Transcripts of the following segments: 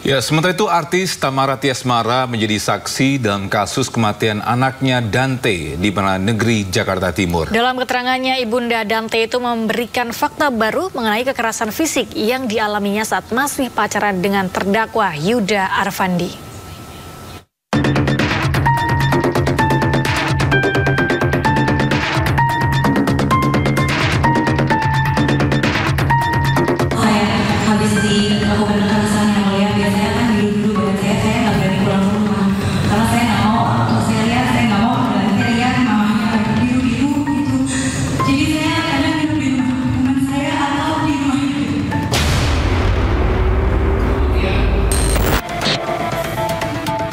Ya, sementara itu artis Tamara Tiasmara menjadi saksi dalam kasus kematian anaknya Dante di Pengadilan Negeri Jakarta Timur. Dalam keterangannya, ibunda Dante itu memberikan fakta baru mengenai kekerasan fisik yang dialaminya saat masih pacaran dengan terdakwa Yuda Arfandi.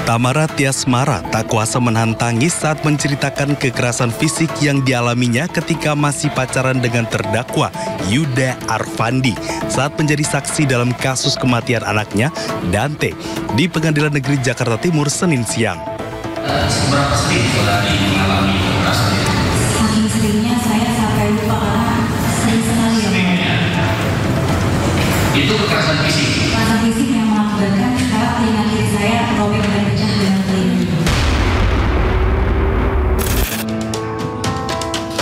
Tamara Tiasmara tak kuasa menahan tangis saat menceritakan kekerasan fisik yang dialaminya ketika masih pacaran dengan terdakwa Yuda Arfandi saat menjadi saksi dalam kasus kematian anaknya Dante di Pengadilan Negeri Jakarta Timur Senin siang. Seberapa sering saudari mengalami kekerasan itu? Saking seringnya saya sampai lupa karena sering sekali. Seringnya? Itu kekerasan fisik? Kekerasan fisik yang mengakibatkan sekarang telinga kiri saya robek dan pecah dengan telinga.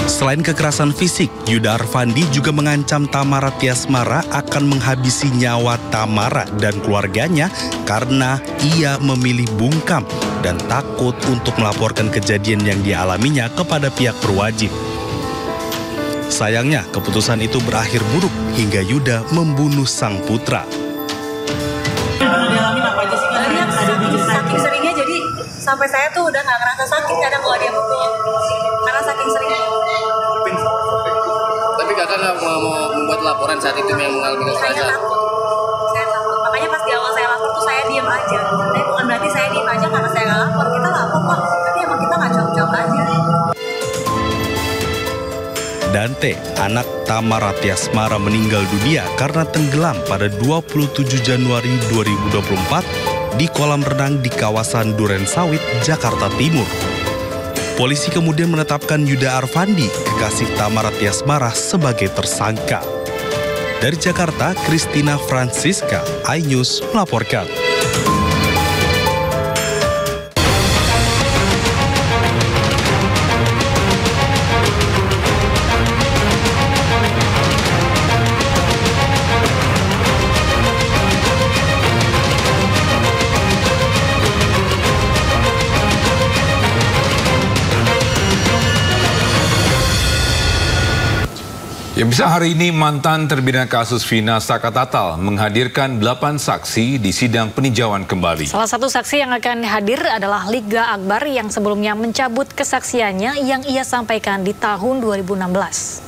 Selain kekerasan fisik, Yuda Arfandi juga mengancam Tamara Tiasmara akan menghabisi nyawa Tamara dan keluarganya karena ia memilih bungkam dan takut untuk melaporkan kejadian yang dialaminya kepada pihak berwajib. Sayangnya, keputusan itu berakhir buruk hingga Yuda membunuh sang putra. Saking seringnya jadi sampai saya tuh udah nggak ngerasa sakit kadang kalau dia pukul karena saking seringnya. Tapi kakak nggak mau membuat laporan saat itu yang mengalami kekerasan? Saya takut. Makanya pas di awal saya lapor tuh saya diam aja. Tapi bukan berarti saya diam aja karena saya nggak lapor. Kita lapor kok. Tapi emang kita nggak jawab-jawab aja. Dante, anak Tamara Tiasmara, meninggal dunia karena tenggelam pada 27 Januari 2024 di kolam renang di kawasan Durensawit, Jakarta Timur. Polisi kemudian menetapkan Yuda Arfandi, kekasih Tamara Tiasmara, sebagai tersangka. Dari Jakarta, Christina Francisca, iNews melaporkan. Ya, bisa hari ini mantan terpidana kasus Vina Sakatatal menghadirkan 8 saksi di sidang peninjauan kembali. Salah satu saksi yang akan hadir adalah Liga Akbar yang sebelumnya mencabut kesaksiannya yang ia sampaikan di tahun 2016.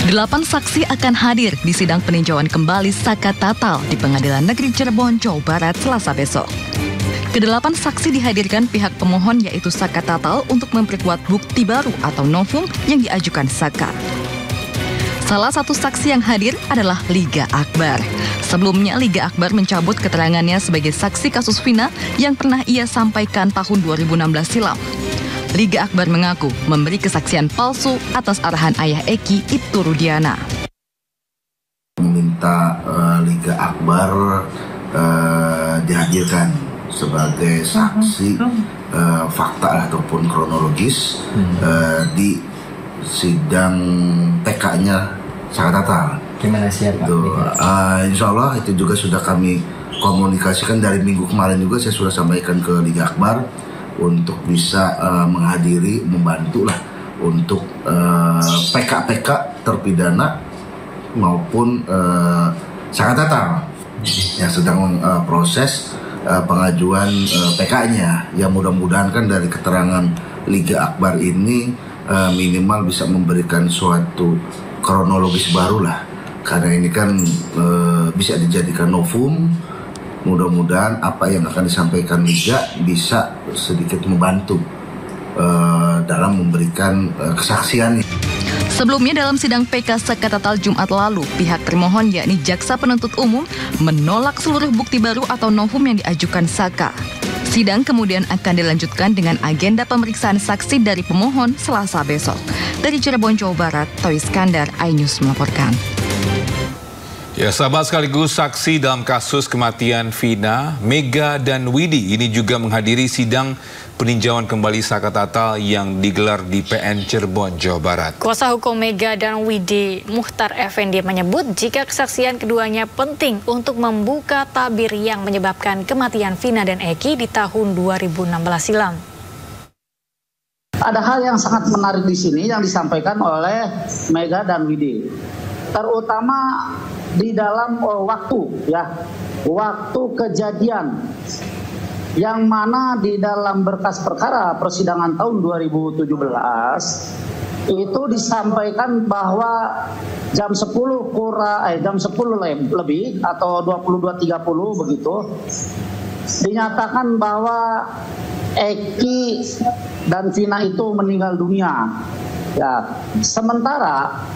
8 saksi akan hadir di sidang peninjauan kembali Sakatatal di Pengadilan Negeri Cirebon, Jawa Barat, Selasa besok. Ke-8 saksi dihadirkan pihak pemohon yaitu Sakatatal untuk memperkuat bukti baru atau novum yang diajukan Saka. Salah satu saksi yang hadir adalah Liga Akbar. Sebelumnya Liga Akbar mencabut keterangannya sebagai saksi kasus Vina yang pernah ia sampaikan tahun 2016 silam. Liga Akbar mengaku memberi kesaksian palsu atas arahan ayah Eki, Ibtu Rudiana. Meminta Liga Akbar dihadirkan sebagai saksi fakta ataupun kronologis di sidang TK-nya Sakatatal. Gimana siapa? Insya Allah itu juga sudah kami komunikasikan dari minggu kemarin juga saya sudah sampaikan ke Liga Akbar untuk bisa menghadiri, membantulah untuk PK-PK terpidana maupun Sakatatal yang sedang proses pengajuan PK-nya. Ya mudah-mudahan kan dari keterangan Liga Akbar ini minimal bisa memberikan suatu kronologis baru lah, karena ini kan bisa dijadikan novum. Mudah-mudahan apa yang akan disampaikan Liga bisa sedikit membantu dalam memberikan kesaksian. Sebelumnya dalam sidang PK Sakatatal Jumat lalu, pihak termohon yakni Jaksa Penuntut Umum menolak seluruh bukti baru atau novum yang diajukan Saka. Sidang kemudian akan dilanjutkan dengan agenda pemeriksaan saksi dari pemohon Selasa besok. Dari Cirebon, Jawa Barat, Toy Iskandar, iNews melaporkan. Ya, sahabat, sekaligus saksi dalam kasus kematian Vina, Mega dan Widi ini juga menghadiri sidang peninjauan kembali zakat tatal yang digelar di PN Cirebon, Jawa Barat. Kuasa hukum Mega dan Widi, Muhtar Effendi, menyebut jika kesaksian keduanya penting untuk membuka tabir yang menyebabkan kematian Vina dan Eki di tahun 2016 silam. Ada hal yang sangat menarik di sini yang disampaikan oleh Mega dan Widi, terutama di dalam waktu kejadian, yang mana di dalam berkas perkara persidangan tahun 2017 itu disampaikan bahwa jam 10 lebih atau 22.30 begitu dinyatakan bahwa Eki dan Vina itu meninggal dunia. Ya, sementara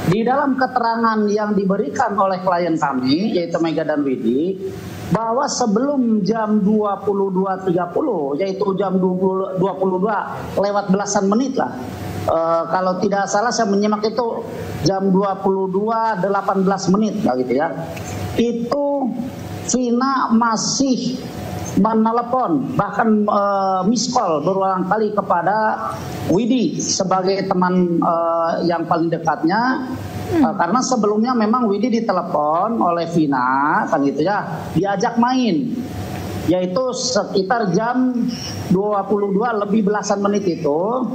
di dalam keterangan yang diberikan oleh klien kami, yaitu Mega dan Widi, bahwa sebelum jam 22.30, yaitu jam 22 lewat belasan menit lah, kalau tidak salah saya menyimak itu jam 22.18 menit lah gitu ya, itu Vina masih menelepon, bahkan miss call berulang kali kepada Widi sebagai teman yang paling dekatnya, karena sebelumnya memang Widi ditelepon oleh Vina, kan gitu ya, diajak main, yaitu sekitar jam 22 lebih belasan menit itu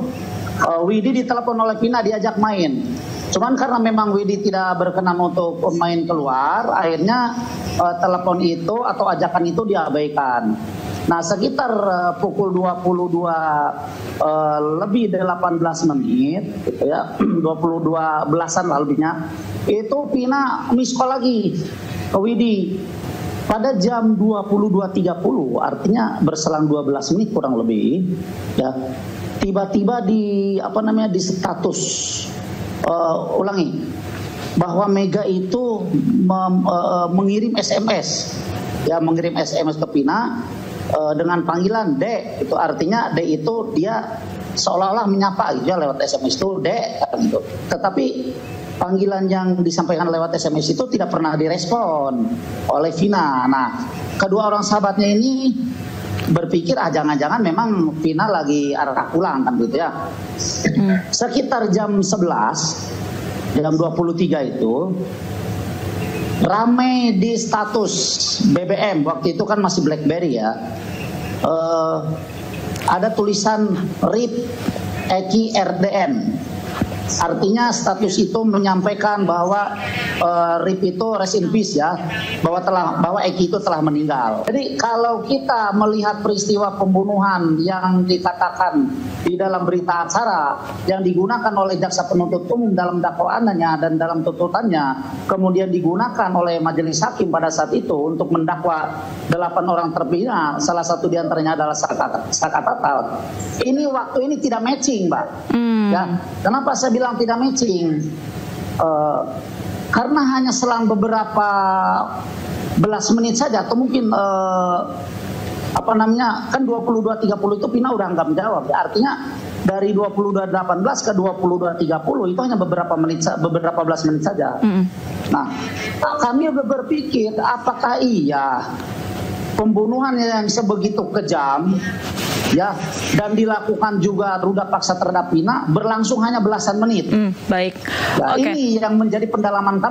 Widi ditelepon oleh Vina, diajak main. Cuman karena memang Widi tidak berkenan untuk main keluar, akhirnya telepon itu atau ajakan itu diabaikan. Nah, sekitar pukul 22 lebih 18 menit, gitu ya, 22 belasan lah lebihnya, itu Vina miss call lagi ke Widi pada jam 22.30, artinya berselang 12 menit kurang lebih, ya, tiba-tiba di status bahwa Mega itu mengirim SMS, ya, mengirim SMS ke Vina dengan panggilan Dek. Itu artinya Dek itu dia seolah-olah menyapa gitu ya lewat SMS itu Dek gitu. Tetapi panggilan yang disampaikan lewat SMS itu tidak pernah direspon oleh Vina. Nah, kedua orang sahabatnya ini berpikir jangan-jangan memang Vina lagi arah pulang kan gitu ya. Sekitar jam 11, jam 23 itu ramai di status BBM, waktu itu kan masih BlackBerry ya, ada tulisan RIP Eki RDN. Artinya status itu menyampaikan bahwa RIP itu rest in peace ya, bahwa Eki itu telah meninggal. Jadi kalau kita melihat peristiwa pembunuhan yang dikatakan di dalam berita acara yang digunakan oleh jaksa penuntut umum dalam dakwaannya dan dalam tuntutannya, kemudian digunakan oleh majelis hakim pada saat itu untuk mendakwa 8 orang terpidana, salah satu diantaranya adalah zakat tatal. Ini waktu ini tidak matching, Mbak. Ya, kenapa saya bilang tidak matching? Karena hanya selang beberapa belas menit saja, atau mungkin kan 22.30 itu Vina udah nggak menjawab. Artinya dari 22.18 ke 22.30 itu hanya beberapa belas menit saja. Nah, kami berpikir apakah iya pembunuhan yang sebegitu kejam, ya, dan dilakukan juga ruda paksa terhadap Vina berlangsung hanya belasan menit. Baik. Nah, ini yang menjadi pendalaman kami.